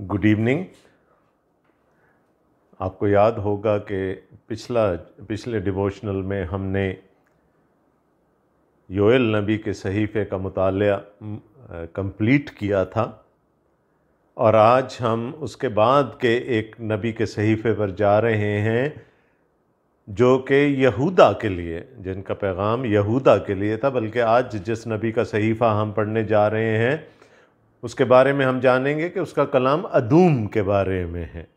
Good evening. आपको याद होगा कि पिछले डिवोशनल में हमने योएल नबी के सहीफ़े का मुताला कंप्लीट किया था और आज हम उसके बाद के एक नबी के सहीफ़े पर जा रहे हैं जो कि यहूदा के लिए, जिनका पैगाम यहूदा के लिए था। बल्कि आज जिस नबी का सहीफ़ा हम पढ़ने जा रहे हैं उसके बारे में हम जानेंगे कि उसका कलाम अदूम के बारे में है।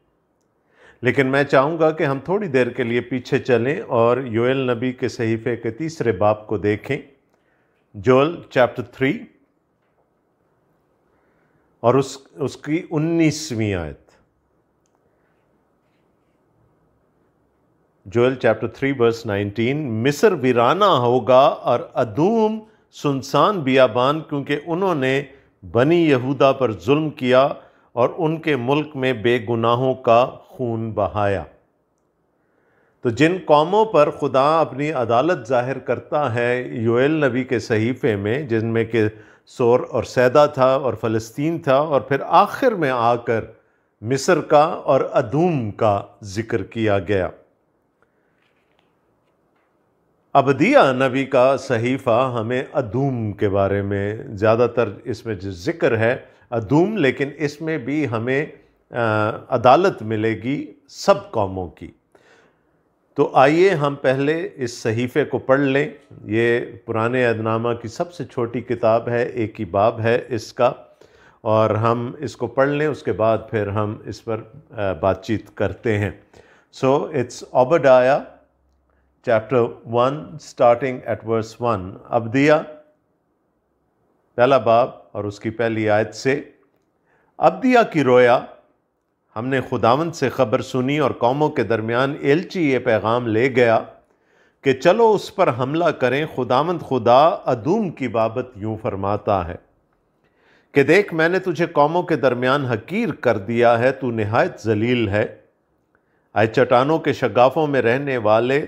लेकिन मैं चाहूँगा कि हम थोड़ी देर के लिए पीछे चलें और योएल नबी के सहीफ़े के तीसरे बाब को देखें, जोएल चैप्टर 3 और उसकी 19वीं आयत। जोएल चैप्टर 3 वर्स 19, मिस्र वीराना होगा और अदूम सुनसान बियाबान, क्योंकि उन्होंने बनी यहूदा पर जुल्म किया और उनके मुल्क में बेगुनाहों का खून बहाया। तो जिन कौमों पर खुदा अपनी अदालत जाहिर करता है योएल नबी के सहीफ़े में, जिनमें कि सोर और सैदा था और फ़लस्तीन था, और फिर आखिर में आकर मिस्र का और अदूम का ज़िक्र किया गया। अबदिया नबी का सहीफ़ा हमें अदूम के बारे में ज़्यादातर इसमें जो ज़िक्र है अदूम, लेकिन इसमें भी हमें अदालत मिलेगी सब कौमों की। तो आइए हम पहले इस सहीफ़े को पढ़ लें। ये पुराने अहदनामा की सबसे छोटी किताब है, एक ही बाब है इसका, और हम इसको पढ़ लें, उसके बाद फिर हम इस पर बातचीत करते हैं। So it's Obadiah chapter 1 starting at verse 1। अबदिया पहला बाब और उसकी पहली आयत से। अबदिया की रोया, हमने खुदावंद से ख़बर सुनी और कौमों के दरमियान एलची ये पैगाम ले गया कि चलो उस पर हमला करें। खुदावंद खुदा अदूम की बाबत यूँ फरमाता है कि देख, मैंने तुझे कौमों के दरमियान हकीर कर दिया है, तू निहायत जलील है। आए चट्टानों के शगाफों में रहने वाले,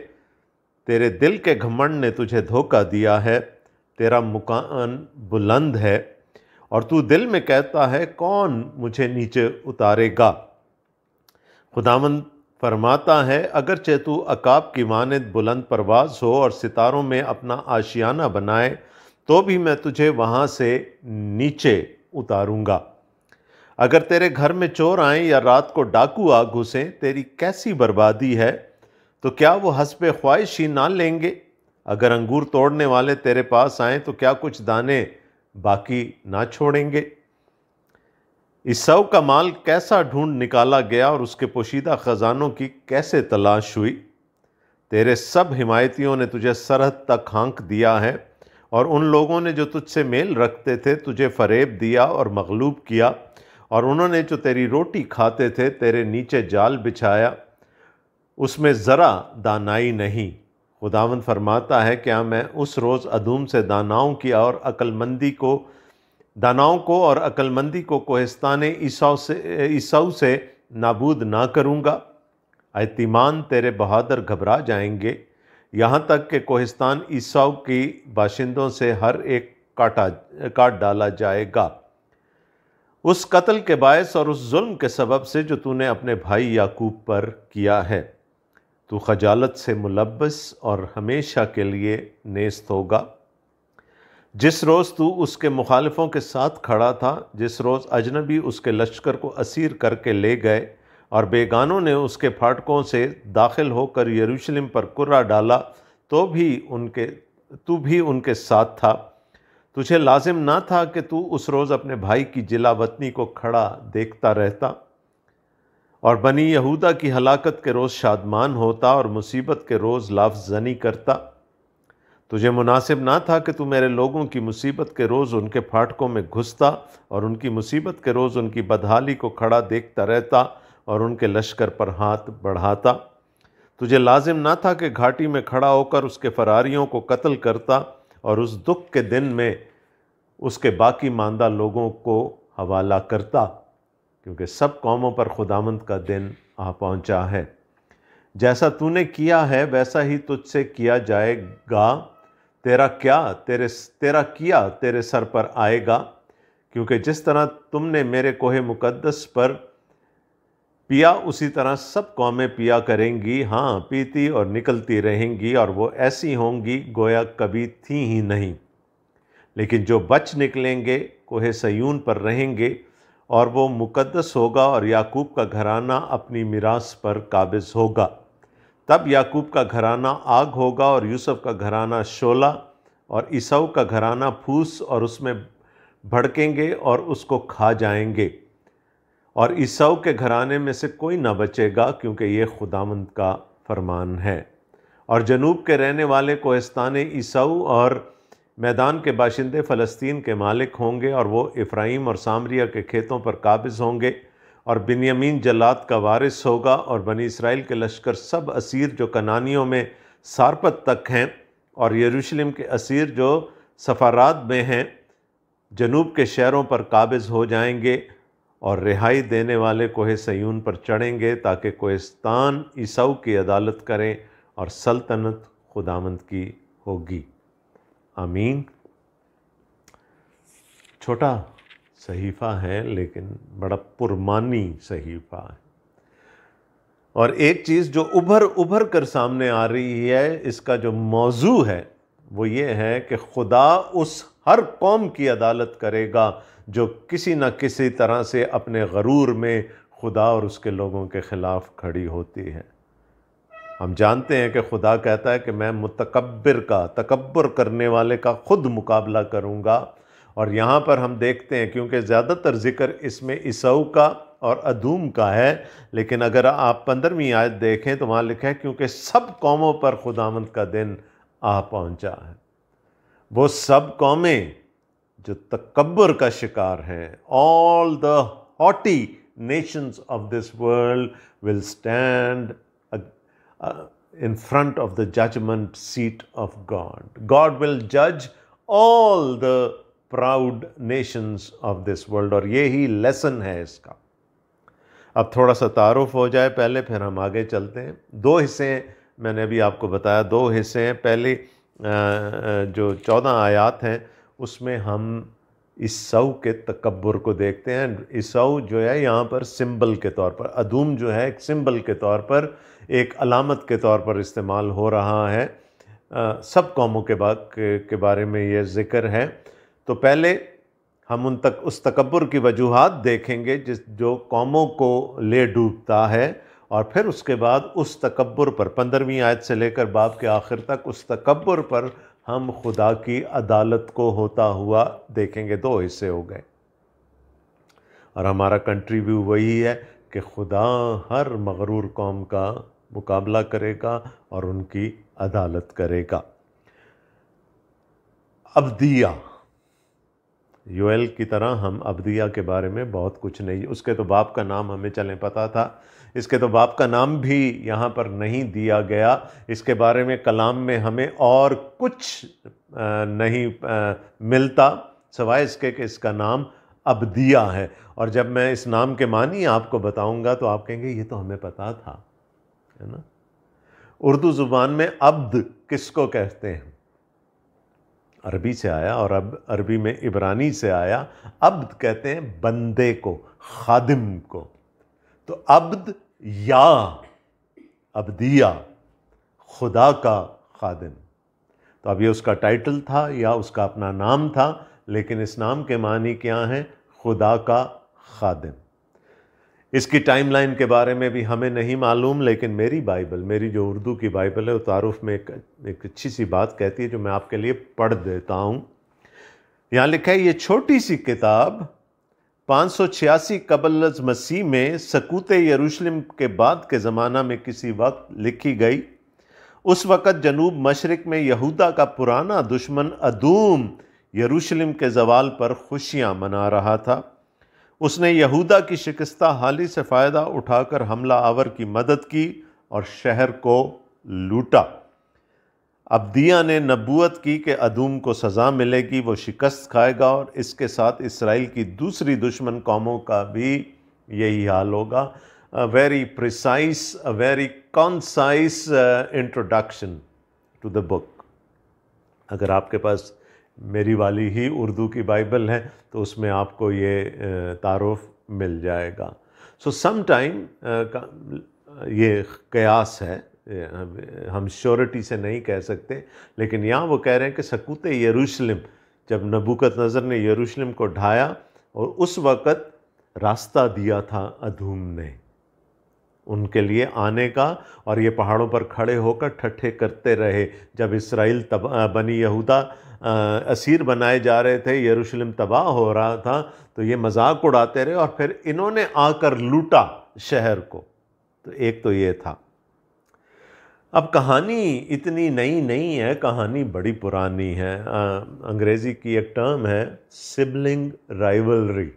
तेरे दिल के घमंड ने तुझे धोखा दिया है। तेरा मुकान बुलंद है और तू दिल में कहता है, कौन मुझे नीचे उतारेगा। खुदावंद फरमाता है, अगरचे तू अकाब की मानद बुलंद परवाज हो और सितारों में अपना आशियाना बनाए, तो भी मैं तुझे वहाँ से नीचे उतारूँगा। अगर तेरे घर में चोर आएँ या रात को डाकू आ घुसें, तेरी कैसी बर्बादी है, तो क्या वो हस्बे ख्वाहिश ही ना लेंगे। अगर अंगूर तोड़ने वाले तेरे पास आएँ, तो क्या कुछ दाने बाकी ना छोड़ेंगे। ईसाऊ का माल कैसा ढूंढ निकाला गया और उसके पोशीदा ख़जानों की कैसे तलाश हुई। तेरे सब हिमायतियों ने तुझे सरहद तक हाँक दिया है और उन लोगों ने जो तुझसे मेल रखते थे तुझे फ़रेब दिया और मगलूब किया, और उन्होंने जो तेरी रोटी खाते थे तेरे नीचे जाल बिछाया, उसमें ज़रा दानाई नहीं। खुदावंद फरमाता है, क्या मैं उस रोज़ अदूम से दानाओं को और अक्लमंदी को कोहिस्तान ईसाऊ से नाबूद ना करूँगा। ऐतिमान तेरे बहादुर घबरा जाएंगे, यहाँ तक कि कोहिस्तान ईसाऊ की बाशिंदों से हर एक काट डाला जाएगा, उस कत्ल के बायस और उस जुल्म के सबब से जो तूने अपने भाई याकूब पर किया है। तू खजालत से मुलब्बस और हमेशा के लिए नेस्त होगा। जिस रोज़ तू उसके मुखालिफों के साथ खड़ा था, जिस रोज़ अजनबी उसके लश्कर को असीर करके ले गए और बेगानों ने उसके फाटकों से दाखिल होकर यरूशलेम पर कुर्रा डाला, तू भी उनके साथ था। तुझे लाजिम ना था कि तू उस रोज़ अपने भाई की जिलावतनी को खड़ा देखता रहता और बनी यहूदा की हलाकत के रोज़ शादमान होता और मुसीबत के रोज़ लाफ्ज़नी करता। तुझे मुनासिब ना था कि तू मेरे लोगों की मुसीबत के रोज़ उनके फाटकों में घुसता और उनकी मुसीबत के रोज़ उनकी बदहाली को खड़ा देखता रहता और उनके लश्कर पर हाथ बढ़ाता। तुझे लाजिम ना था कि घाटी में खड़ा होकर उसके फरारियों को कत्ल करता और उस दुख के दिन में उसके बाकी मांदा लोगों को हवाला करता, क्योंकि सब कौमों पर खुदावंद का दिन आ पहुँचा है। जैसा तूने किया है वैसा ही तुझसे किया जाएगा। तेरा किया तेरे सर पर आएगा। क्योंकि जिस तरह तुमने मेरे कोहे मुकद्दस पर पिया उसी तरह सब कौमें पिया करेंगी, हाँ पीती और निकलती रहेंगी, और वो ऐसी होंगी गोया कभी थी ही नहीं। लेकिन जो बच निकलेंगे कोहे सयून पर रहेंगे, और वो मुकद्दस होगा और याकूब का घराना अपनी मिरास पर काबिज होगा। तब याकूब का घराना आग होगा और यूसुफ का घराना शोला, और ईसाऊ का घराना फूस, और उसमें भड़केंगे और उसको खा जाएंगे। और ईसाऊ के घराने में से कोई ना बचेगा, क्योंकि ये खुदावंद का फरमान है। और जनूब के रहने वाले कोहिस्तान ईसाऊ और मैदान के बाशिंदे फ़लस्तीन के मालिक होंगे, और वो इफ़्राइम और सामरिया के खेतों पर काबिज़ होंगे। और बिन्यामीन जल्लाद का वारिस होगा, और बनी इसराइल के लश्कर सब असीर जो कनानियों में सारपत तक हैं, और यरूशलेम के असीर जो सफ़ारात में हैं, जनूब के शहरों पर काबिज़ हो जाएंगे, और रिहाई देने वाले कोहे सयून पर चढ़ेंगे, ताकि कोहिस्तान ईसाऊ की अदालत करें और सल्तनत खुदावंद की होगी। आमीन। छोटा सहीफ़ा है लेकिन बड़ा पुरमानी सहीफ़ा है। और एक चीज़ जो उभर कर सामने आ रही है, इसका जो मौजू है वो ये है कि खुदा उस हर कौम की अदालत करेगा जो किसी न किसी तरह से अपने गरूर में खुदा और उसके लोगों के ख़िलाफ़ खड़ी होती है। हम जानते हैं कि खुदा कहता है कि मैं मुतकब्बिर का, तकब्बुर करने वाले का खुद मुकाबला करूँगा। और यहाँ पर हम देखते हैं, क्योंकि ज़्यादातर ज़िक्र इसमें ईसाऊ का और अदूम का है, लेकिन अगर आप 15वीं आयत देखें तो वहाँ लिखा है क्योंकि सब कौमों पर खुदावंद का दिन आ पहुँचा है। वो सब कौमें जो तकब्बुर का शिकार हैं, all the haughty nations of this world will stand in front of the judgment seat of God. God will judge all the proud nations of this world, और ये ही लेसन है इसका। अब थोड़ा सा तारुफ हो जाए पहले, फिर हम आगे चलते हैं। दो हिस्से मैंने अभी आपको बताया, दो हिस्से हैं। पहले जो 14 आयात हैं उसमें हम ईसाऊ के तकब्बुर को देखते हैं। ईसाऊ जो है यहाँ पर सिंबल के तौर पर, अदूम जो है एक सिंबल के तौर पर, एक अलामत के तौर पर इस्तेमाल हो रहा है। सब कौमों के बारे में ये ज़िक्र है। तो पहले हम उस तकब्बुर की वजूहात देखेंगे जो कौमों को ले डूबता है, और फिर उसके बाद उस तकब्बुर पर 15वीं आयत से लेकर बाब के आखिर तक उस तकब्बुर पर हम खुदा की अदालत को होता हुआ देखेंगे। दो हिस्से हो गए, और हमारा कंट्रीब्यू वही है कि खुदा हर मगरूर कौम का मुकाबला करेगा और उनकी अदालत करेगा। अब्दिया, योएल की तरह हम अब्दिया के बारे में बहुत कुछ नहीं, उसके तो बाप का नाम हमें चलें पता था, इसके तो बाप का नाम भी यहाँ पर नहीं दिया गया। इसके बारे में कलाम में हमें और कुछ नहीं मिलता सवाए इसके कि इसका नाम अब्दिया है। और जब मैं इस नाम के मानी आपको बताऊंगा तो आप कहेंगे ये तो हमें पता था, है ना। उर्दू ज़ुबान में अब्द किसको कहते हैं? अरबी से आया, और अब अरबी में इब्रानी से आया। अब्द कहते हैं बंदे को, खादिम को। तो अब्द या अब्दिया, खुदा का खादिम। तो अब ये उसका टाइटल था या उसका अपना नाम था, लेकिन इस नाम के मानी क्या हैं? खुदा का खादिम। इसकी टाइमलाइन के बारे में भी हमें नहीं मालूम, लेकिन मेरी बाइबल, मेरी जो उर्दू की बाइबल है, वो तारुफ में एक अच्छी सी बात कहती है जो मैं आपके लिए पढ़ देता हूँ। यहाँ लिखा है, ये छोटी सी किताब 586 कबल मसीह में सकूत यरूशलेम के बाद के ज़माना में किसी वक्त लिखी गई। उस वक़्त जनूब मशरिक में यहूदा का पुराना दुश्मन अदूम यरूशलेम के ज़वाल पर खुशियाँ मना रहा था। उसने यहूदा की शिकस्ता हाली से फ़ायदा उठाकर हमला आवर की मदद की और शहर को लूटा। अब्दिया ने नबूवत की कि अदूम को सज़ा मिलेगी, वो शिकस्त खाएगा, और इसके साथ इसराइल की दूसरी दुश्मन कौमों का भी यही हाल होगा। A very precise, a very concise introduction to the book. अगर आपके पास मेरी वाली ही उर्दू की बाइबल है, तो उसमें आपको ये तारुफ मिल जाएगा। सो सम टाइम ये कयास है, हम श्योरिटी से नहीं कह सकते, लेकिन यहाँ वो कह रहे हैं कि सकूत यरूशलेम, जब नबूकदनज़र ने यरूशलेम को ढाया और उस वक़्त रास्ता दिया था अदूम ने उनके लिए आने का, और ये पहाड़ों पर खड़े होकर ठट्ठे करते रहे। जब इसराइल बनी यहूदा असीर बनाए जा रहे थे, यरूशलेम तबाह हो रहा था, तो ये मजाक उड़ाते रहे और फिर इन्होंने आकर लूटा शहर को। तो एक तो ये था। अब कहानी इतनी नई नहीं है, कहानी बड़ी पुरानी है। अंग्रेज़ी की एक टर्म है सिबलिंग राइवलरी,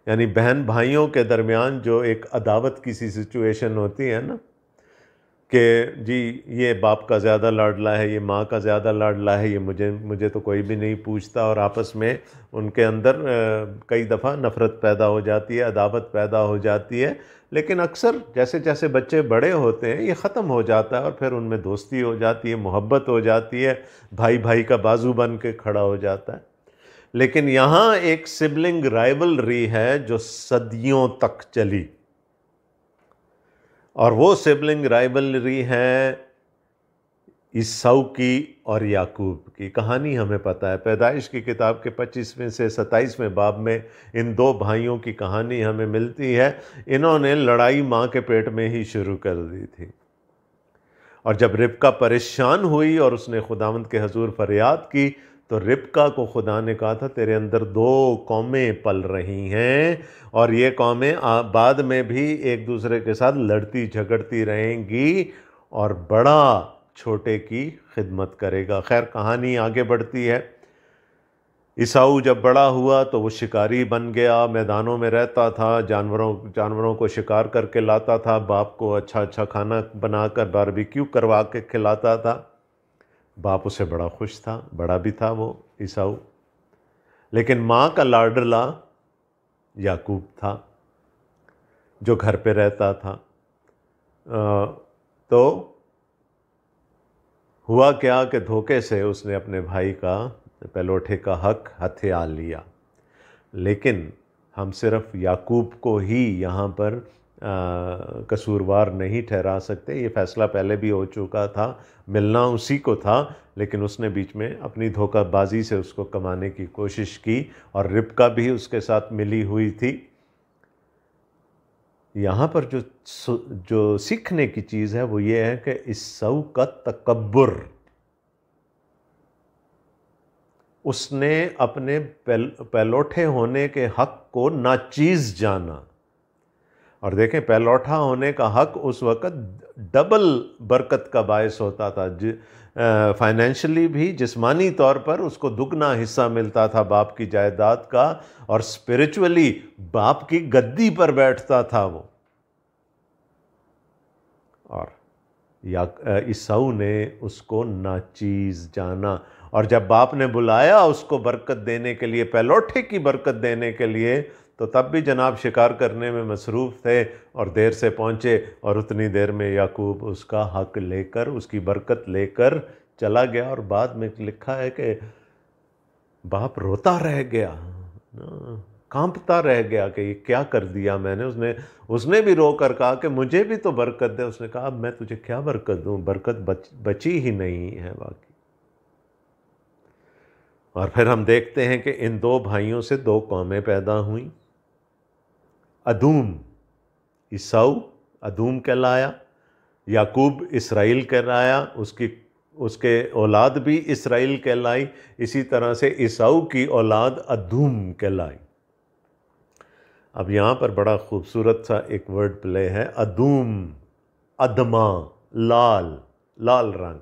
यानी बहन भाइयों के दरमियान जो एक अदावत की सी सिचुएशन होती है ना, कि जी ये बाप का ज़्यादा लाडला है, ये माँ का ज़्यादा लाडला है, ये मुझे तो कोई भी नहीं पूछता, और आपस में उनके अंदर कई दफ़ा नफ़रत पैदा हो जाती है, अदावत पैदा हो जाती है। लेकिन अक्सर जैसे जैसे बच्चे बड़े होते हैं ये ख़त्म हो जाता है और फिर उनमें दोस्ती हो जाती है, मोहब्बत हो जाती है, भाई भाई का बाजू बन के खड़ा हो जाता है। लेकिन यहाँ एक सिबलिंग राइवलरी है जो सदियों तक चली, और वो सिबलिंग राइवलरी है ईसाऊ की और याकूब की। कहानी हमें पता है, पैदाइश की किताब के 25वें से 27वें बाब में इन दो भाइयों की कहानी हमें मिलती है। इन्होंने लड़ाई माँ के पेट में ही शुरू कर दी थी, और जब रिबका परेशान हुई और उसने खुदावंद के हजूर फरियाद की, तो रिबका को खुदा ने कहा था तेरे अंदर दो कौमें पल रही हैं, और ये कौमें बाद में भी एक दूसरे के साथ लड़ती झगड़ती रहेंगी, और बड़ा छोटे की खिदमत करेगा। खैर कहानी आगे बढ़ती है। ईसाऊ जब बड़ा हुआ तो वो शिकारी बन गया, मैदानों में रहता था, जानवरों को शिकार करके लाता था, बाप को अच्छा अच्छा खाना बनाकर बारबेक्यू करवा के खिलाता था। बाप उसे बड़ा खुश था, बड़ा भी था वो ईसाऊ। लेकिन माँ का लाडला याकूब था जो घर पे रहता था। तो हुआ क्या कि धोखे से उसने अपने भाई का पहलौठे का हक हथिया लिया। लेकिन हम सिर्फ याकूब को ही यहाँ पर कसूरवार नहीं ठहरा सकते। ये फैसला पहले भी हो चुका था, मिलना उसी को था, लेकिन उसने बीच में अपनी धोखाबाजी से उसको कमाने की कोशिश की, और रिबका भी उसके साथ मिली हुई थी। यहाँ पर जो सीखने की चीज़ है वो ये है कि ईसाऊ का तकब्बुर, उसने अपने पहलौठे होने के हक को नाचीज़ जाना। और देखें, पहलौठा होने का हक उस वक़्त डबल बरकत का बायस होता था। फाइनेंशियली भी, जिस्मानी तौर पर उसको दुगना हिस्सा मिलता था बाप की जायदाद का, और स्पिरिचुअली बाप की गद्दी पर बैठता था वो। और ईसाऊ ने उसको नाचीज़ जाना, और जब बाप ने बुलाया उसको बरकत देने के लिए, पहलौठे की बरकत देने के लिए, तो तब भी जनाब शिकार करने में मसरूफ़ थे और देर से पहुँचे, और उतनी देर में याकूब उसका हक लेकर, उसकी बरकत लेकर चला गया। और बाद में लिखा है कि बाप रोता रह गया, कांपता रह गया कि ये क्या कर दिया मैंने। उसने भी रो कर कहा कि मुझे भी तो बरकत दे। उसने कहा मैं तुझे क्या बरकत दूँ, बरकत बची ही नहीं है बाकी। और फिर हम देखते हैं कि इन दो भाइयों से दो कौमें पैदा हुई। अदूम, ईसाऊ अदूम कहलाया, याकूब इसराइल कहलाया, उसके औलाद भी इसराइल कहलाई। इसी तरह से ईसाऊ की औलाद अदूम कहलाई। अब यहाँ पर बड़ा खूबसूरत सा एक वर्ड प्ले है, अदूम, अदमा, लाल, लाल रंग।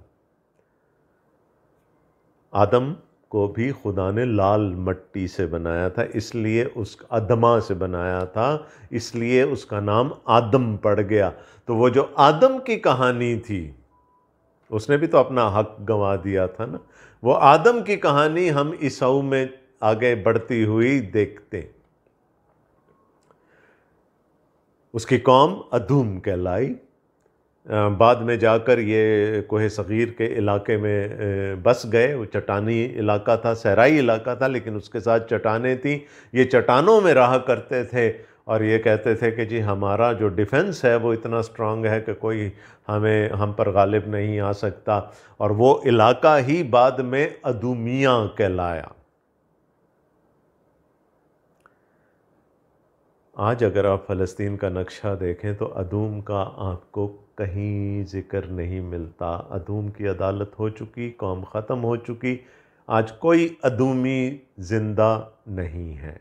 आदम को भी खुदा ने लाल मट्टी से बनाया था, इसलिए उस अदमा से बनाया था, इसलिए उसका नाम आदम पड़ गया। तो वो जो आदम की कहानी थी, उसने भी तो अपना हक गंवा दिया था ना। वो आदम की कहानी हम ईसाऊ में आगे बढ़ती हुई देखते। उसकी कौम अदूम कहलाई, बाद में जाकर ये कोह सग़ीर के इलाके में बस गए। वो चट्टानी इलाका था, सहराई इलाका था, लेकिन उसके साथ चट्टानें थीं। ये चट्टानों में रहा करते थे और ये कहते थे कि जी हमारा जो डिफेंस है वो इतना स्ट्रांग है कि कोई हम पर गालिब नहीं आ सकता। और वो इलाका ही बाद में अदूमिया कहलाया। आज अगर आप फ़लस्तीन का नक्शा देखें तो अदूम का आपको कहीं ज़िक्र नहीं मिलता। अदूम की अदालत हो चुकी, कौम ख़त्म हो चुकी, आज कोई अदूमी ज़िंदा नहीं है।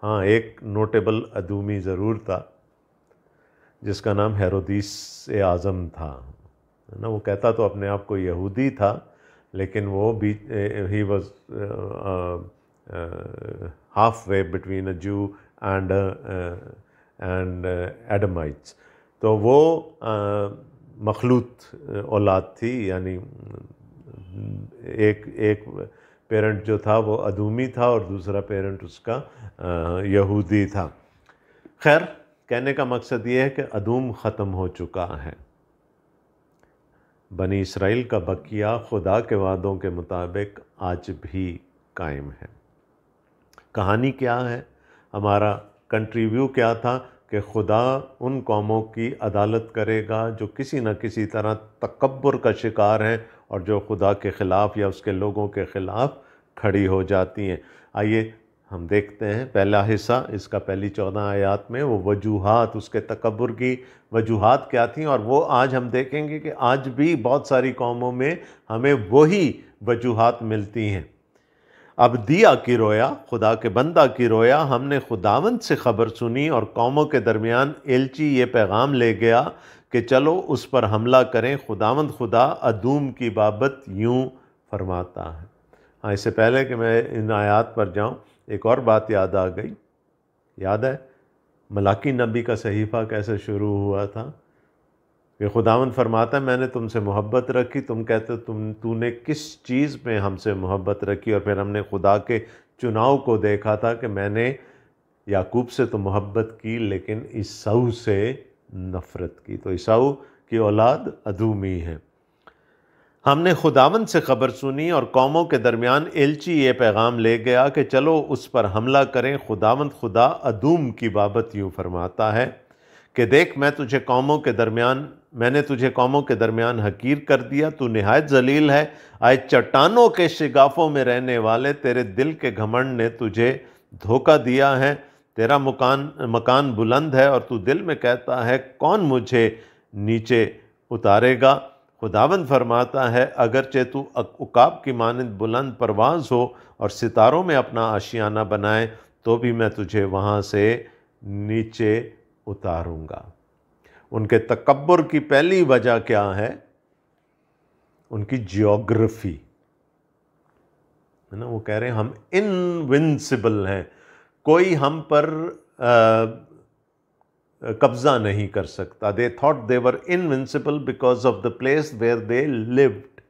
हाँ, एक नोटेबल अदूमी ज़रूर था जिसका नाम हेरोदिस आज़म था, है ना। वो कहता तो अपने आप को यहूदी था, लेकिन वो भी he was half way between a जू एंड एडमाइट्स। तो वो मखलूत औलाद थी, यानी एक पेरेंट जो था वो अदूमी था और दूसरा पेरेंट उसका यहूदी था। खैर, कहने का मकसद ये है कि अदूम ख़त्म हो चुका है। बनी इसराइल का बकिया खुदा के वादों के मुताबिक आज भी कायम है। कहानी क्या है? हमारा कंट्री व्यू क्या था कि खुदा उन कौमों की अदालत करेगा जो किसी न किसी तरह तकब्बुर का शिकार हैं और जो खुदा के ख़िलाफ़ या उसके लोगों के ख़िलाफ़ खड़ी हो जाती हैं। आइए हम देखते हैं पहला हिस्सा। इसका पहली 14 आयात में वो वजूहात, उसके तकब्बुर की वजूहात क्या थीं, और वो आज हम देखेंगे कि आज भी बहुत सारी कौमों में हमें वही वजूहात मिलती हैं। अब दिया की रोया, खुदा के बंदा की रोया, हमने खुदावंद से ख़बर सुनी और कौमों के दरमियान एलची ये पैगाम ले गया कि चलो उस पर हमला करें। खुदावंद खुदा अदूम की बाबत यूँ फरमाता है। हाँ, इससे पहले कि मैं इन आयात पर जाऊँ, एक और बात याद आ गई। याद है मलाकी नबी का सहीफ़ा कैसे शुरू हुआ था कि खुदावंद फरमाता है मैंने तुमसे मोहब्बत रखी। तुम कहते तूने किस चीज़ में हमसे मोहब्बत रखी? और फिर हमने खुदा के चुनाव को देखा था कि मैंने याकूब से तो मोहब्बत की लेकिन ईसाऊ से नफ़रत की। तो ईसाऊ की औलाद अदूमी है। हमने खुदावंद से ख़बर सुनी और कौमों के दरमियान एलची ये पैगाम ले गया कि चलो उस पर हमला करें। खुदावंद खुदा अदूम की बाबत यूँ फरमाता है कि देख मैंने तुझे कौमों के दरमियान हकीर कर दिया। तू निहायत जलील है। आए चट्टानों के शिगाफों में रहने वाले, तेरे दिल के घमंड ने तुझे धोखा दिया है। तेरा मकान बुलंद है और तू दिल में कहता है कौन मुझे नीचे उतारेगा। खुदावंद फरमाता है अगरचे तू उकाब की मानंद बुलंद परवाज़ हो और सितारों में अपना आशियाना बनाए, तो भी मैं तुझे वहाँ से नीचे उतारूंगा। उनके तकब्बुर की पहली वजह क्या है? उनकी जियोग्राफी, है ना। वो कह रहे हैं हम इनविंसिबल हैं, कोई हम पर कब्जा नहीं कर सकता। They thought they were invincible because of the place where they lived.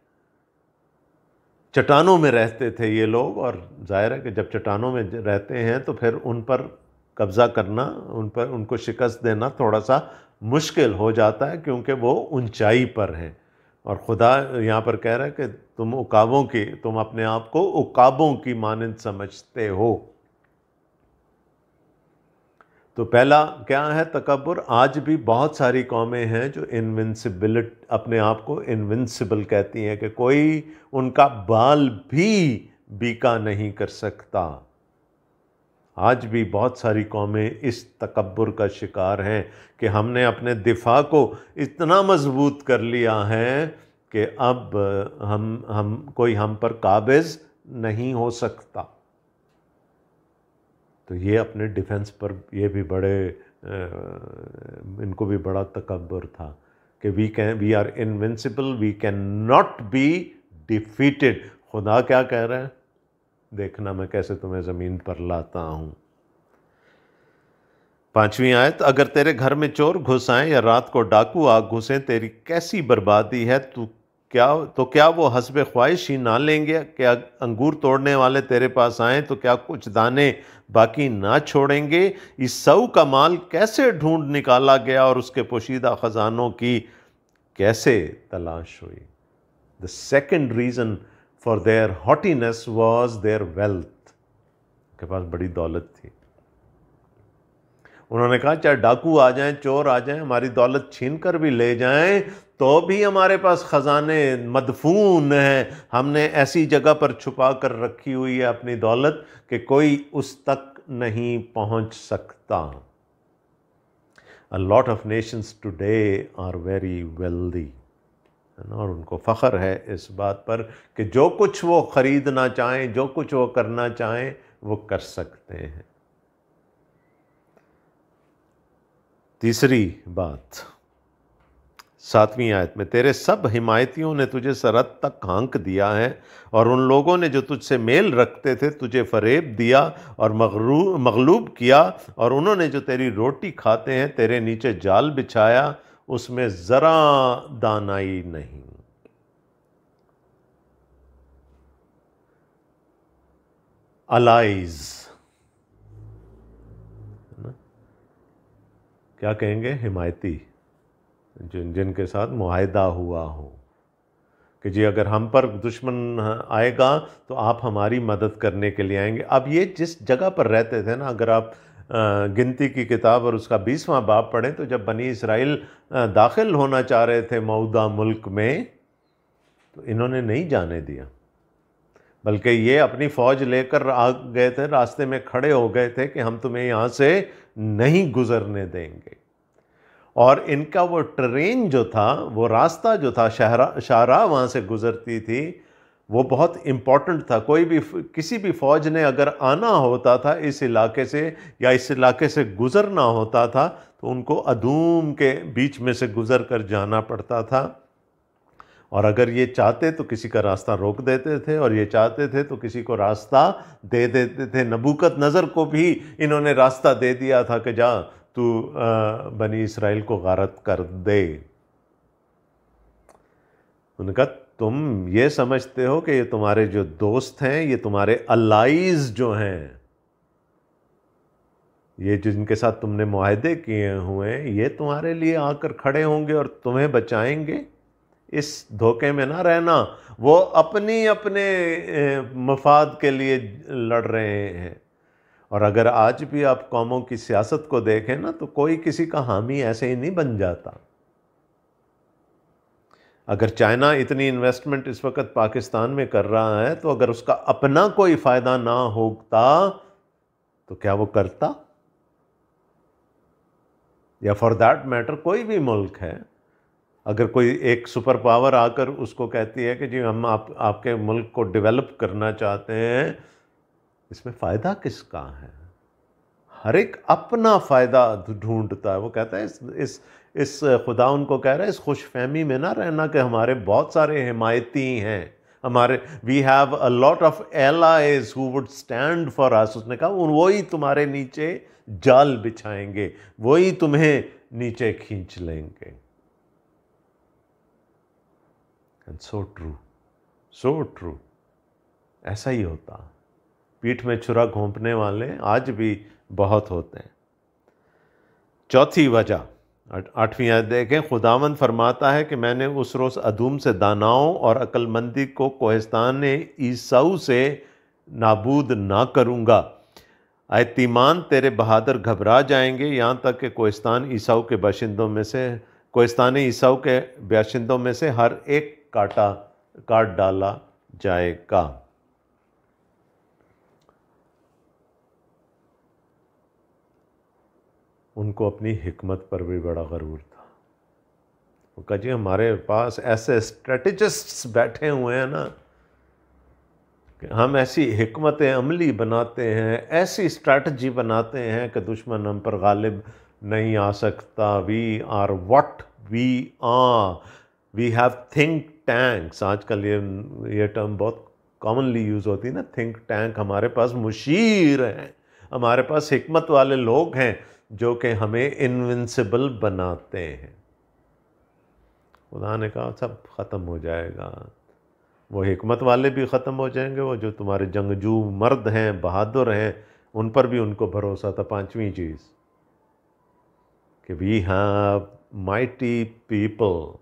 चट्टानों में रहते थे ये लोग, और जाहिर है कि जब चट्टानों में रहते हैं तो फिर उन पर कब्ज़ा करना, उनको शिकस्त देना थोड़ा सा मुश्किल हो जाता है क्योंकि वो ऊंचाई पर हैं। और खुदा यहाँ पर कह रहा है कि तुम अपने आप को उकाबों की मानंद समझते हो। तो पहला क्या है? तकब्बुर। आज भी बहुत सारी कौमें हैं जो अपने आप को इनविंसिबल कहती हैं कि कोई उनका बाल भी बीका नहीं कर सकता। आज भी बहुत सारी कौमें इस तकब्बुर का शिकार हैं कि हमने अपने दिफा को इतना मजबूत कर लिया है कि अब कोई हम पर काबिज नहीं हो सकता। तो ये अपने डिफेंस पर ये भी इनको भी बड़ा तकब्बुर था कि we are invincible, we can not be defeated. खुदा क्या कह रहे हैं? देखना मैं कैसे तुम्हें ज़मीन पर लाता हूँ। 5वीं आयत, अगर तेरे घर में चोर घुस आएं या रात को डाकू आग घुसें, तेरी कैसी बर्बादी है। तू क्या वो हस्ब ख्वाहिश ही ना लेंगे? क्या अंगूर तोड़ने वाले तेरे पास आएँ तो क्या कुछ दाने बाकी ना छोड़ेंगे? ईसाऊ का माल कैसे ढूंढ निकाला गया और उसके पोशीदा ख़जानों की कैसे तलाश हुई? The second reason for their haughtiness was their wealth. उनके पास बड़ी दौलत थी। उन्होंने कहा चाहे डाकू आ जाएं, चोर आ जाएं, हमारी दौलत छीन कर भी ले जाएं, तो भी हमारे पास ख़जाने मदफून हैं, हमने ऐसी जगह पर छुपा कर रखी हुई है अपनी दौलत कि कोई उस तक नहीं पहुंच सकता। A lot of nations today are very wealthy, है ना, और उनको फ़ख्र है इस बात पर कि जो कुछ वो ख़रीदना चाहें, जो कुछ वो करना चाहें, वो कर सकते हैं। तीसरी बात 7वीं आयत में, तेरे सब हिमायतियों ने तुझे सरहद तक हाँक दिया है और उन लोगों ने जो तुझसे मेल रखते थे तुझे फरेब दिया और मगलूब किया, और उन्होंने जो तेरी रोटी खाते हैं तेरे नीचे जाल बिछाया, उसमें ज़रा दानाई नहीं। अलाइज, क्या कहेंगे, हिमायती, जिनके साथ मुआहिदा हुआ हो कि जी अगर हम पर दुश्मन आएगा तो आप हमारी मदद करने के लिए आएंगे। अब ये जिस जगह पर रहते थे ना, अगर आप गिनती की किताब और उसका 20वां बाब पढ़ें तो जब बनी इसराइल दाखिल होना चाह रहे थे मऊदा मुल्क में, तो इन्होंने नहीं जाने दिया, बल्कि ये अपनी फ़ौज लेकर आ गए थे, रास्ते में खड़े हो गए थे कि हम तुम्हें यहाँ से नहीं गुजरने देंगे। और इनका वो ट्रेन जो था, वो रास्ता जो था, शाहरा वहाँ से गुज़रती थी, वो बहुत इम्पॉर्टेंट था। कोई भी किसी भी फ़ौज ने अगर आना होता था इस इलाके से या इस इलाके से गुज़रना होता था तो उनको अदूम के बीच में से गुज़र कर जाना पड़ता था। और अगर ये चाहते तो किसी का रास्ता रोक देते थे, और ये चाहते थे तो किसी को रास्ता दे देते थे। नबूकदनज़र को भी इन्होंने रास्ता दे दिया था कि जा तू बनी इसराइल को गारत कर दे। उनका तुम ये समझते हो कि ये तुम्हारे जो दोस्त हैं, ये तुम्हारे अलाइज जो हैं, ये जिनके साथ तुमने मुआहदे किए हुए हैं, ये तुम्हारे लिए आकर खड़े होंगे और तुम्हें बचाएंगे। इस धोखे में ना रहना, वो अपने मफाद के लिए लड़ रहे हैं। और अगर आज भी आप कौमों की सियासत को देखें ना, तो कोई किसी का हामी ऐसे ही नहीं बन जाता। अगर चाइना इतनी इन्वेस्टमेंट इस वक्त पाकिस्तान में कर रहा है, तो अगर उसका अपना कोई फ़ायदा ना होता तो क्या वो करता? या फॉर दैट मैटर कोई भी मुल्क है, अगर कोई एक सुपर पावर आकर उसको कहती है कि जी हम आपके मुल्क को डेवलप करना चाहते हैं, इसमें फ़ायदा किसका है? हर एक अपना फ़ायदा ढूंढता है। वो कहता है इस खुदा उनको कह रहा है इस खुशफहमी में ना रहना कि हमारे बहुत सारे हिमायती हैं, हमारे we have a lot of allies who would stand for us. उसने कहा वही तुम्हारे नीचे जाल बिछाएंगे, वही तुम्हें नीचे खींच लेंगे। And so true, so true, ऐसा ही होता। पीठ में छुरा घोंपने वाले आज भी बहुत होते हैं। चौथी वजह 8वीं आयत देखें, खुदावंद फरमाता है कि मैंने उस रोज़ अदूम से दानाओं और अक्लमंदी को कोहिस्तान ईसाऊ से नाबूद ना करूँगा। ऐतीमान तेरे बहादुर घबरा जाएंगे, यहाँ तक कि कोहिस्तान ईसाऊ के बाशिंदों में से हर एक काट डाला जाएगा। उनको अपनी हिकमत पर भी बड़ा गरूर था। वो कहा जी हमारे पास ऐसे स्ट्रेटेजिस्ट्स बैठे हुए हैं ना कि हम ऐसी हिकमत अमली बनाते हैं, ऐसी स्ट्रैटेजी बनाते हैं कि दुश्मन हम पर गालिब नहीं आ सकता। We are what we are, we have think tanks. आजकल ये टर्म बहुत कॉमनली यूज़ होती है ना, थिंक टैंक। हमारे पास मुशीर हैं, हमारे पास हिकमत वाले लोग हैं जो कि हमें इनविंसिबल बनाते हैं। खुदा ने कहा सब ख़त्म हो जाएगा, वो हिकमत वाले भी ख़त्म हो जाएंगे, वो जो तुम्हारे जंगजू मर्द हैं, बहादुर हैं, उन पर भी उनको भरोसा था। पांचवी चीज़ कि we have mighty people,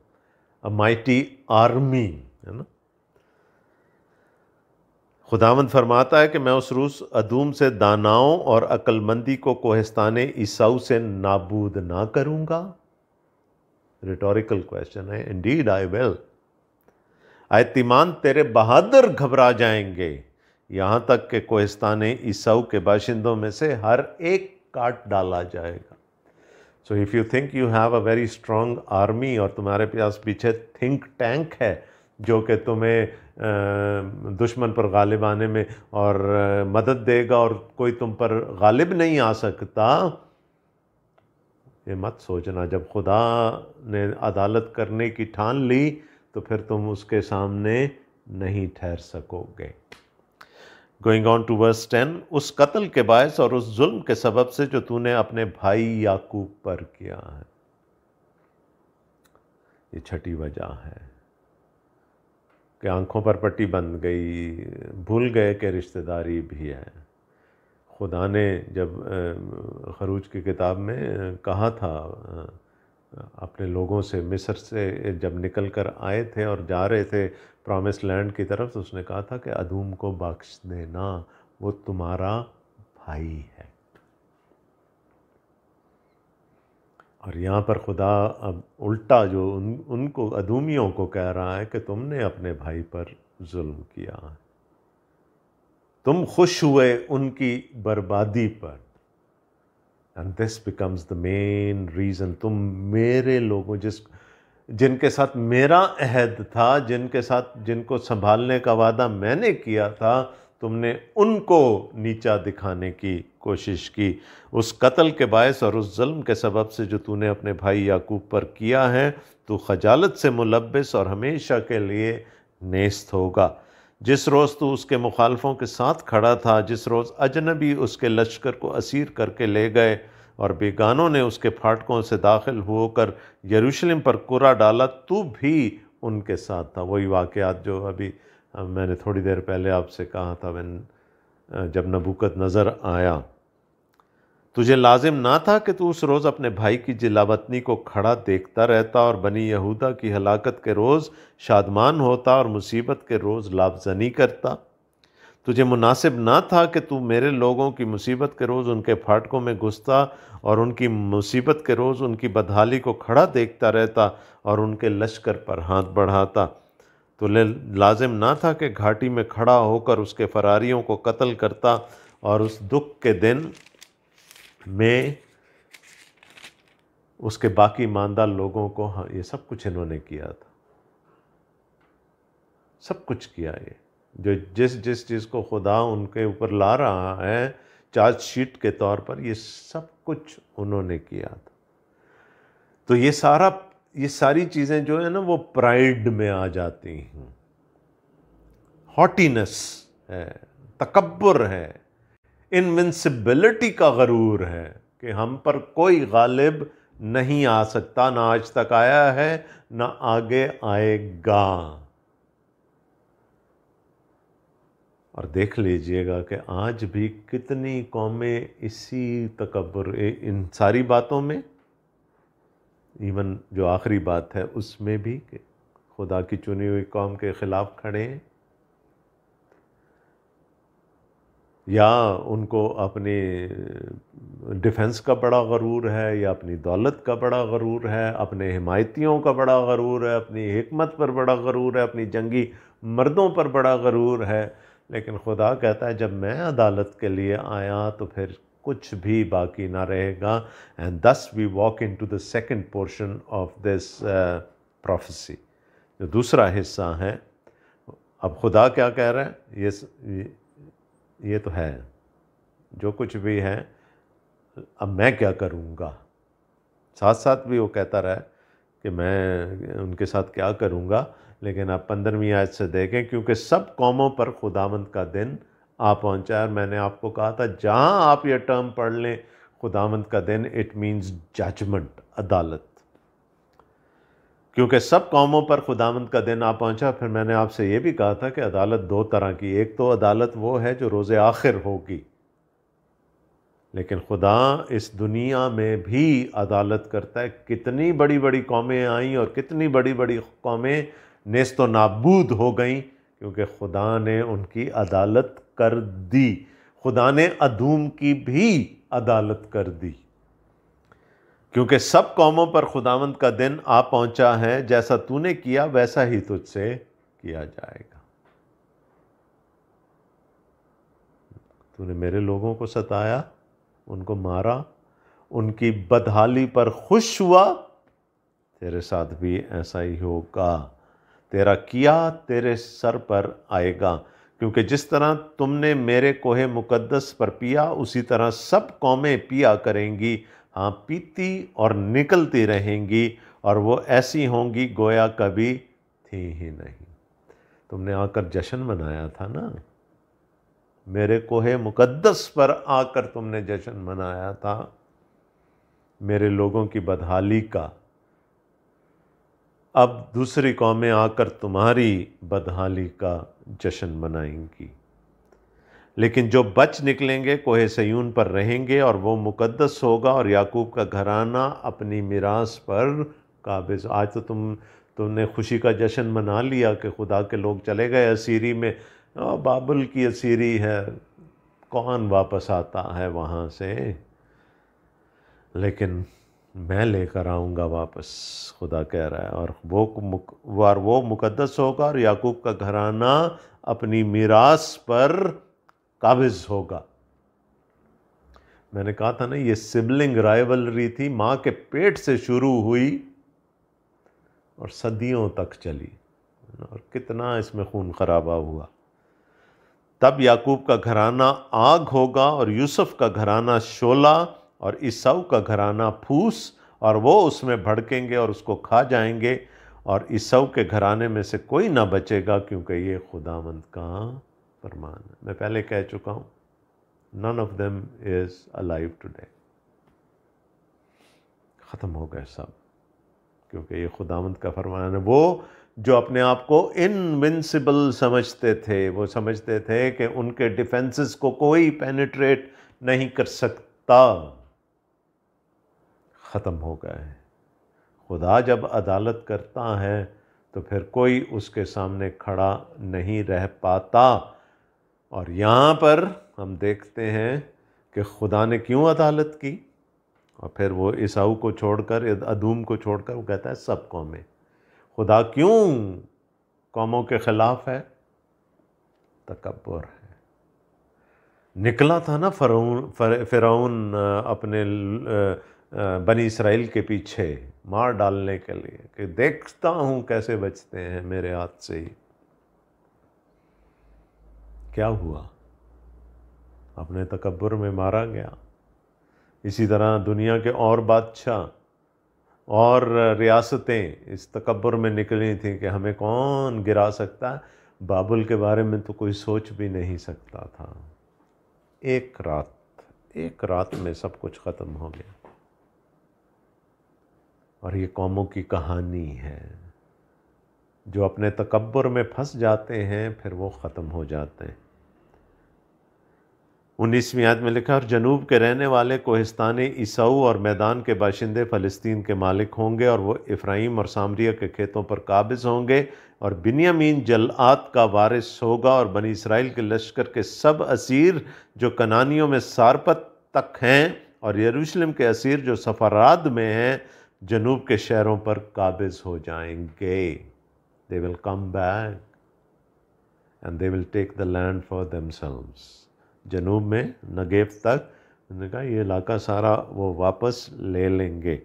a mighty army, है ना। खुदावंद फरमाता है कि मैं उस रूस अदूम से दानाओं और अक्लमंदी को कोहिस्तान ईसाऊ से नाबूद ना करूँगा। रिटोरिकल क्वेश्चन है। Indeed I will. ऐतिमान तेरे बहादुर घबरा जाएंगे, यहाँ तक कि कोहिस्तान ईसाऊ के बाशिंदों में से हर एक काट डाला जाएगा। So if you think you have a very strong army और तुम्हारे पास पीछे थिंक टैंक है जो कि तुम्हें दुश्मन पर गालिब आने में और मदद देगा और कोई तुम पर गालिब नहीं आ सकता, ये मत सोचना। जब खुदा ने अदालत करने की ठान ली तो फिर तुम उसके सामने नहीं ठहर सकोगे। गोइंग ऑन टू वर्स 10, उस कत्ल के बायस और उस जुल्म के सबब से जो तूने अपने भाई याकूब पर किया है। ये छठी वजह है कि आंखों पर पट्टी बंध गई, भूल गए कि रिश्तेदारी भी है। खुदा ने जब खरूज की किताब में कहा था अपने लोगों से, मिस्र से जब निकल कर आए थे और जा रहे थे प्रॉमिस लैंड की तरफ, तो उसने कहा था कि अदूम को बख्श देना, वो तुम्हारा भाई है। और यहाँ पर खुदा अब उल्टा जो उनको अदूमियों को कह रहा है कि तुमने अपने भाई पर जुल्म किया है, तुम खुश हुए उनकी बर्बादी पर। And this becomes the main reason. तुम मेरे लोगों जिनके साथ मेरा अहद था, जिनके साथ जिनको संभालने का वादा मैंने किया था, तुमने उनको नीचा दिखाने की कोशिश की। उस कत्ल के बायस और उस जुल्म के सबब से जो तूने अपने भाई याकूब पर किया है, तू खजालत से मुलब्बिस और हमेशा के लिए नेस्त होगा। जिस रोज़ तू उसके मुखालफों के साथ खड़ा था, जिस रोज़ अजनबी उसके लश्कर को असीर करके ले गए और बेगानों ने उसके फाटकों से दाखिल होकर यरूशलेम पर कुरा डाला, तू भी उनके साथ था। वही वाक़यात जो अभी मैंने थोड़ी देर पहले आपसे कहा था, जब नबूकदनज़र आया, तुझे लाजिम ना था कि तू उस रोज़ अपने भाई की जिलावतनी को खड़ा देखता रहता और बनी यहूदा की हलाकत के रोज़ शादमान होता और मुसीबत के रोज़ लाफजनी करता। तुझे मुनासिब ना था कि तू मेरे लोगों की मुसीबत के रोज़ उनके फाटकों में घुसता और उनकी मुसीबत के रोज़ उनकी बदहाली को खड़ा देखता रहता और उनके लश्कर पर हाथ बढ़ाता। तुझे लाजिम ना था कि घाटी में खड़ा होकर उसके फरारियों को कत्ल करता और उस दुख के दिन में उसके बाकी मानदार लोगों को। हाँ, ये सब कुछ इन्होंने किया था, सब कुछ किया। ये जो जिस चीज़ को खुदा उनके ऊपर ला रहा है चार्जशीट के तौर पर, ये सब कुछ उन्होंने किया था। तो ये सारी चीज़ें जो है ना, वो प्राइड में आ जाती हैं। हॉटीनेस है, तकब्बुर है, इनविंसिबिलिटी का गरूर है कि हम पर कोई गालिब नहीं आ सकता, ना आज तक आया है, ना आगे आएगा। और देख लीजिएगा कि आज भी कितनी कौमें इसी तकब्बुर, इन सारी बातों में, इवन जो आखिरी बात है उसमें भी, कि खुदा की चुनी हुई कौम के ख़िलाफ़ खड़े हैं, या उनको अपने डिफेंस का बड़ा गरूर है, या अपनी दौलत का बड़ा गरूर है, अपने हिमायतियों का बड़ा गरूर है, अपनी हिकमत पर बड़ा गरूर है, अपनी जंगी मर्दों पर बड़ा गरूर है। लेकिन खुदा कहता है जब मैं अदालत के लिए आया तो फिर कुछ भी बाकी ना रहेगा। And thus we walk into the second portion of this prophecy, जो दूसरा हिस्सा है। अब खुदा क्या कह रहा है, ये तो है, जो कुछ भी है, अब मैं क्या करूँगा। साथ साथ भी वो कहता रहा कि मैं उनके साथ क्या करूँगा। लेकिन आप 15वीं आयत से देखें, क्योंकि सब कौमों पर खुदावंद का दिन आ पहुँचा है। और मैंने आपको कहा था, जहाँ आप ये टर्म पढ़ लें, खुदावंद का दिन, इट मीन्स जजमेंट, अदालत। क्योंकि सब कौमों पर खुदावंद का दिन आ पहुंचा। फिर मैंने आपसे ये भी कहा था कि अदालत दो तरह की, एक तो अदालत वो है जो रोज़े आखिर होगी, लेकिन खुदा इस दुनिया में भी अदालत करता है। कितनी बड़ी बड़ी कौमें आईं और कितनी बड़ी बड़ी कौमें नेस्तो नाबूद हो गईं, क्योंकि खुदा ने उनकी अदालत कर दी। खुदा ने अदूम की भी अदालत कर दी, क्योंकि सब कौमों पर खुदावंद का दिन आ पहुंचा है। जैसा तूने किया वैसा ही तुझसे किया जाएगा। तूने मेरे लोगों को सताया, उनको मारा, उनकी बदहाली पर खुश हुआ, तेरे साथ भी ऐसा ही होगा। तेरा किया तेरे सर पर आएगा, क्योंकि जिस तरह तुमने मेरे कोहे मुकद्दस पर पिया, उसी तरह सब कौमें पिया करेंगी। हाँ, पीती और निकलती रहेंगी, और वो ऐसी होंगी गोया कभी थी ही नहीं। तुमने आकर जश्न मनाया था ना, मेरे कोहे मुकद्दस पर आकर तुमने जश्न मनाया था मेरे लोगों की बदहाली का। अब दूसरी कौमें आकर तुम्हारी बदहाली का जश्न मनाएंगी। लेकिन जो बच निकलेंगे कोहे सयून पर रहेंगे, और वो मुकद्दस होगा, और याकूब का घराना अपनी मिरास पर काबिज। आज तो तुमने खुशी का जश्न मना लिया कि खुदा के लोग चले गए असीरी में। बाबुल की असीरी है, कौन वापस आता है वहाँ से? लेकिन मैं लेकर आऊँगा वापस, खुदा कह रहा है। और वो मुकद्दस होगा, और याकूब का घराना अपनी मीरास पर काबिज होगा। मैंने कहा था ना, ये सिबलिंग राइवलरी थी, माँ के पेट से शुरू हुई और सदियों तक चली, और कितना इसमें खून खराबा हुआ। तब याकूब का घराना आग होगा, और यूसुफ का घराना शोला, और ईसाऊ का घराना फूस, और वो उसमें भड़केंगे और उसको खा जाएंगे, और ईसाऊ के घराने में से कोई ना बचेगा, क्योंकि ये खुदावंद का फरमान है। मैं पहले कह चुका हूँ, none of them is alive today. ख़त्म हो गए सब, क्योंकि ये खुदावंद का फरमान है। वो जो अपने आप को इनविंसिबल समझते थे, वो समझते थे कि उनके डिफेंसेस को कोई पेनिट्रेट नहीं कर सकता, ख़त्म हो गए। खुदा जब अदालत करता है तो फिर कोई उसके सामने खड़ा नहीं रह पाता। और यहाँ पर हम देखते हैं कि खुदा ने क्यों अदालत की, और फिर वो ईसाऊ को छोड़कर, अदूम को छोड़कर, वो कहता है सब कौमें। खुदा क्यों कौमों के ख़िलाफ़ है? तकब्बुर है। निकला था ना फ़िरौन अपने बनी इसराइल के पीछे मार डालने के लिए, कि देखता हूँ कैसे बचते हैं मेरे हाथ से ही। क्या हुआ? अपने तकब्बुर में मारा गया। इसी तरह दुनिया के और बादशाह और रियासतें इस तकब्बुर में निकली थी कि हमें कौन गिरा सकता है। बाबुल के बारे में तो कोई सोच भी नहीं सकता था। एक रात में सब कुछ ख़त्म हो गया। और ये कौमों की कहानी है, जो अपने तकब्बुर में फंस जाते हैं फिर वो ख़त्म हो जाते हैं। 19वीं आयत में लिखा, और जनूब के रहने वाले कोहिस्तानी ईसाऊ और मैदान के बाशिंदे फ़लस्तीन के मालिक होंगे, और वो इफ़्राइम और सामरिया के खेतों पर काबिज़ होंगे, और बिन्यामीन जलआत का वारिस होगा, और बनी इसराइल के लश्कर के सब असीर जो कनानियों में सारपत तक हैं, और यरूशलेम के असीर जो सफराद में हैं, जनूब के शहरों पर काबिज़ हो जाएंगे। They will come back and they will take the land for themselves. जनूब में नगेव तक उन्होंने कहा ये इलाका सारा वो वापस ले लेंगे,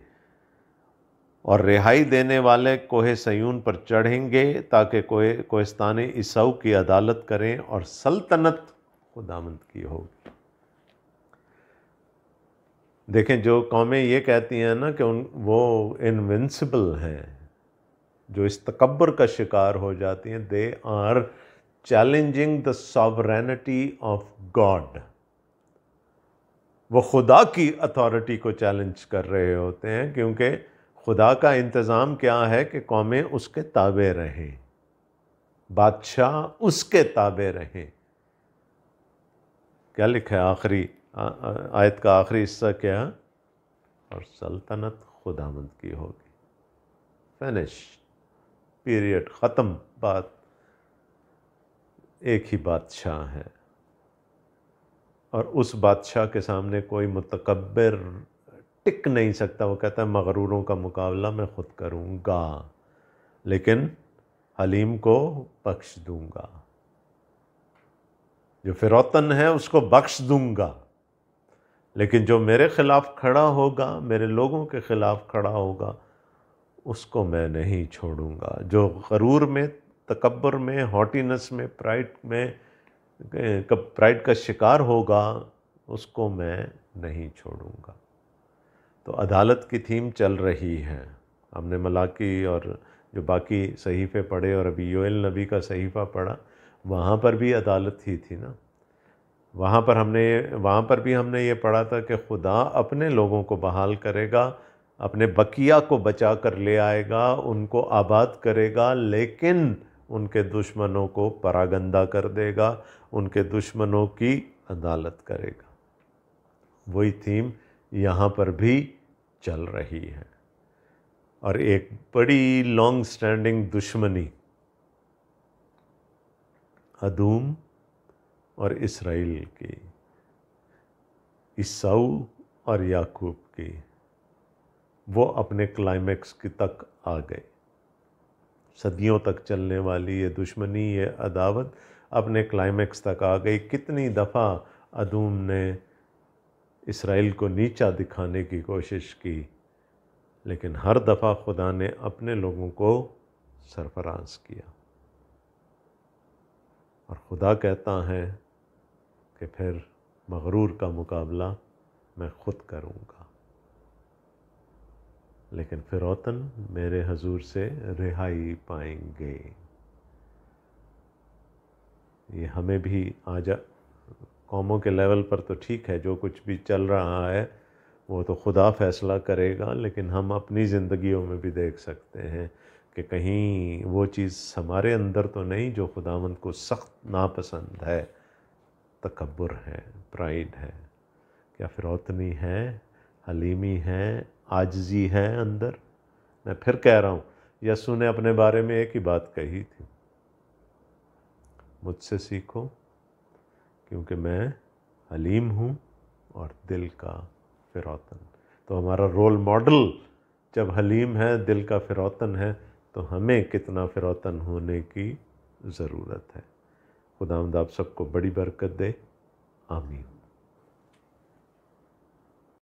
और रिहाई देने वाले कोहे सयून पर चढ़ेंगे, ताकि कोहिस्तानी ईसाऊ की अदालत करें, और सल्तनत खुदावंद की होगी। देखें, जो कौमें ये कहती हैं ना कि वो इनविंसिबल हैं, जो इस तकब्बुर का शिकार हो जाती हैं, they are challenging the sovereignty of God. वो खुदा की अथॉरिटी को चैलेंज कर रहे होते हैं, क्योंकि खुदा का इंतज़ाम क्या है कि कौमें उसके ताबे रहें, बादशाह उसके ताबे रहें। क्या लिखा है आखिरी आयत का आखिरी हिस्सा क्या? और सल्तनत खुदावंद की होगी। फिनिश, पीरियड, ख़त्म बात। एक ही बादशाह है और उस बादशाह के सामने कोई मुतकब्बिर टिक नहीं सकता। वो कहता है मगरूरों का मुकाबला मैं खुद करूँगा, लेकिन हलीम को बख्श दूंगा। जो फिरौतन है उसको बख्श दूंगा, लेकिन जो मेरे खिलाफ खड़ा होगा, मेरे लोगों के खिलाफ खड़ा होगा, उसको मैं नहीं छोड़ूंगा। जो गरूर में, तकब्बर में, हॉटीनेस में, प्राइड का शिकार होगा, उसको मैं नहीं छोड़ूंगा। तो अदालत की थीम चल रही है। हमने मलाकी और जो बाकी सहीफ़े पढ़े और अभी योएल नबी का सहीफ़ा पढ़ा, वहाँ पर भी अदालत ही थी ना। वहाँ पर भी हमने ये पढ़ा था कि खुदा अपने लोगों को बहाल करेगा, अपने बकिया को बचा कर ले आएगा, उनको आबाद करेगा, लेकिन उनके दुश्मनों को परागंदा कर देगा, उनके दुश्मनों की अदालत करेगा। वही थीम यहाँ पर भी चल रही है। और एक बड़ी लॉन्ग स्टैंडिंग दुश्मनी अदूम और इसराइल की, ईसाऊ और याकूब की, वो अपने क्लाइमैक्स की तक आ गए। सदियों तक चलने वाली ये दुश्मनी, ये अदावत अपने क्लाइमैक्स तक आ गई। कितनी दफ़ा अदूम ने इसराइल को नीचा दिखाने की कोशिश की, लेकिन हर दफ़ा खुदा ने अपने लोगों को सरफराज किया। और खुदा कहता है कि फिर मगरूर का मुकाबला मैं खुद करूँगा, लेकिन फिरौतन मेरे हजूर से रिहाई पाएंगे। ये हमें भी आज कौमों के लेवल पर तो ठीक है, जो कुछ भी चल रहा है वो तो खुदा फैसला करेगा, लेकिन हम अपनी ज़िंदगियों में भी देख सकते हैं कि कहीं वो चीज़ हमारे अंदर तो नहीं जो खुदावंद को सख्त नापसंद है। तकब्बुर है, प्राइड है, क्या फिरौतनी है, हलीमी है, आजिज़ी है अंदर। मैं फिर कह रहा हूँ, यस्सु ने अपने बारे में एक ही बात कही थी, मुझसे सीखो क्योंकि मैं हलीम हूँ और दिल का फिरौतन। तो हमारा रोल मॉडल जब हलीम है, दिल का फिरौतन है, तो हमें कितना फिरौतन होने की ज़रूरत है। खुदावंद आप सबको बड़ी बरकत दे। आमीन।